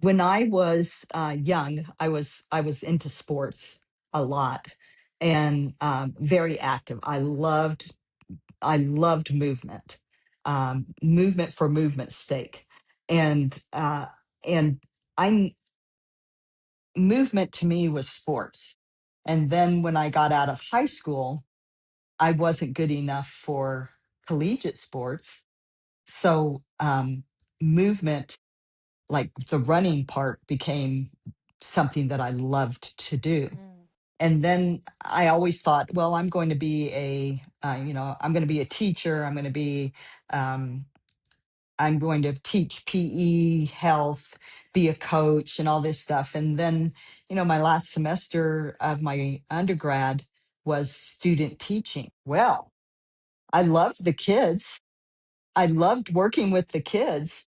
When I was young, I was into sports a lot and very active. I loved movement, movement for movement's sake, and I movement to me was sports. And then when I got out of high school, I wasn't good enough for collegiate sports, so movement, like the running part, became something that I loved to do. Mm. And then I always thought, well, I'm going to be I'm going to be a teacher. Um, I'm going to teach PE, health, be a coach, and all this stuff. And then, my last semester of my undergrad was student teaching. Well, I loved the kids. I loved working with the kids.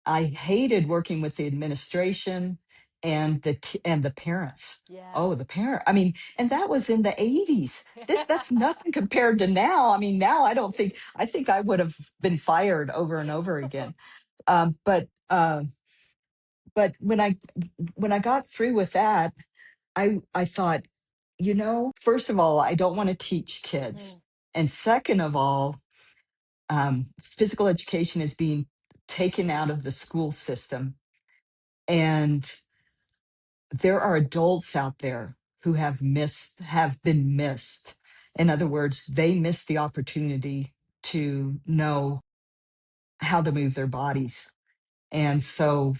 I hated working with the administration and the parents. Yeah. Oh, the parent. I mean, and that was in the 80s. That's nothing compared to now. I mean, now I think I would have been fired over and over again. Um, but uh, but when I got through with that, I thought, first of all, I don't want to teach Mm. kids, and second of all, physical education is being taken out of the school system, and there are adults out there who have been missed. In other words, they missed the opportunity to know how to move their bodies. And so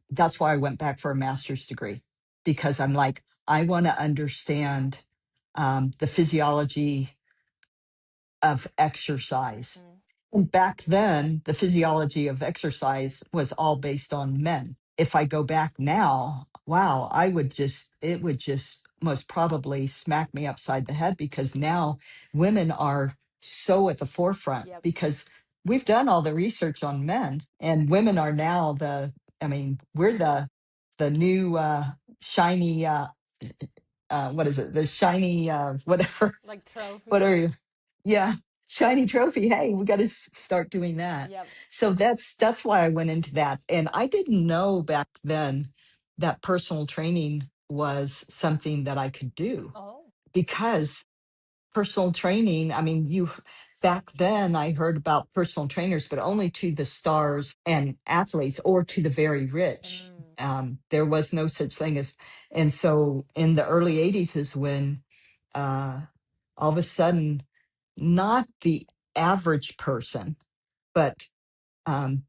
that's why I went back for a master's degree, because I'm like, I want to understand the physiology of exercise. Mhm. And back then, the physiology of exercise was all based on men. If I go back now, wow, it would just most probably smack me upside the head, because now women are so at the forefront, Yep. because we've done all the research on men, and women are now we're the new shiny, what is it? The shiny, whatever. Like What trophy. are you? Yeah, shiny trophy. Hey, we got to start doing that. Yep. So that's why I went into that, and I didn't know back then that personal training was something that I could do, Oh. because personal training, I mean, you back then I heard about personal trainers, but only to the stars and athletes, or to the very rich. Mm. There was no such thing as, and so in the early 80s is when uh, all of a sudden, not the average person, but um,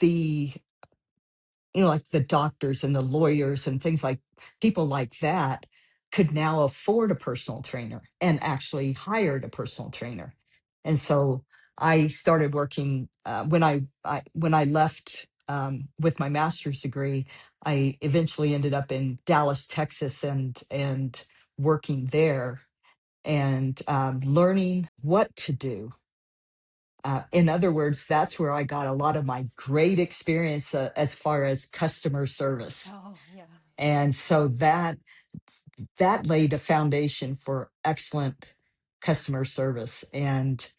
the like the doctors and the lawyers and things, like people like that, could now afford a personal trainer and actually hired a personal trainer. And so I started working when I left with my master's degree. I eventually ended up in Dallas, Texas, and working there, and learning what to do. In other words, that's where I got a lot of my great experience as far as customer service. Oh, yeah. And so that laid a foundation for excellent customer service. And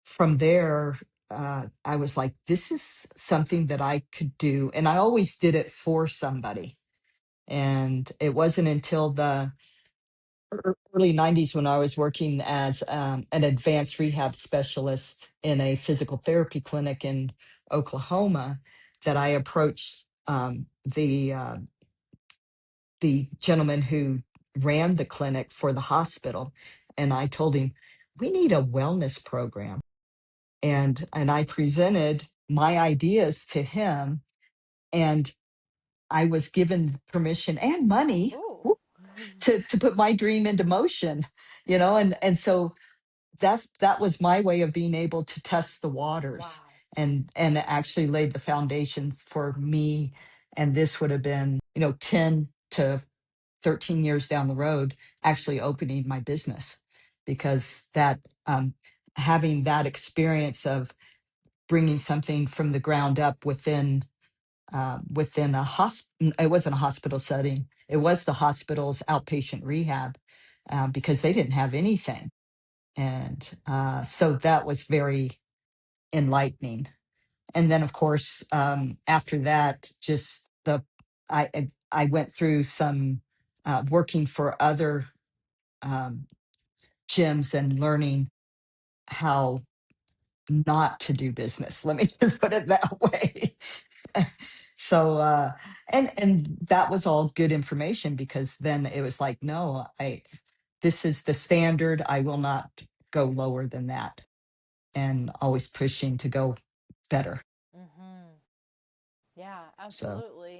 from there, I was like, this is something that I could do. And I always did it for somebody. And it wasn't until the early 90s, when I was working as an advanced rehab specialist in a physical therapy clinic in Oklahoma, that I approached the gentleman who ran the clinic for the hospital, and I told him, we need a wellness program. And I presented my ideas to him, and I was given permission and money, Ooh. whoop, to put my dream into motion, and so that was my way of being able to test the waters, Wow. and actually laid the foundation for me. And this would have been, 10 to 13 years down the road, actually opening my business, because that having that experience of bringing something from the ground up within a hospital. It wasn't a hospital setting, it was the hospital's outpatient rehab, because they didn't have anything. And so that was very enlightening. and then of course, after that, just the I went through some working for other um, gyms and learning how not to do business. Let me just put it that way. So and that was all good information, because then it was like, no, I this is the standard. I will not go lower than that, and always pushing to go better. Mm-hmm. Yeah, So absolutely.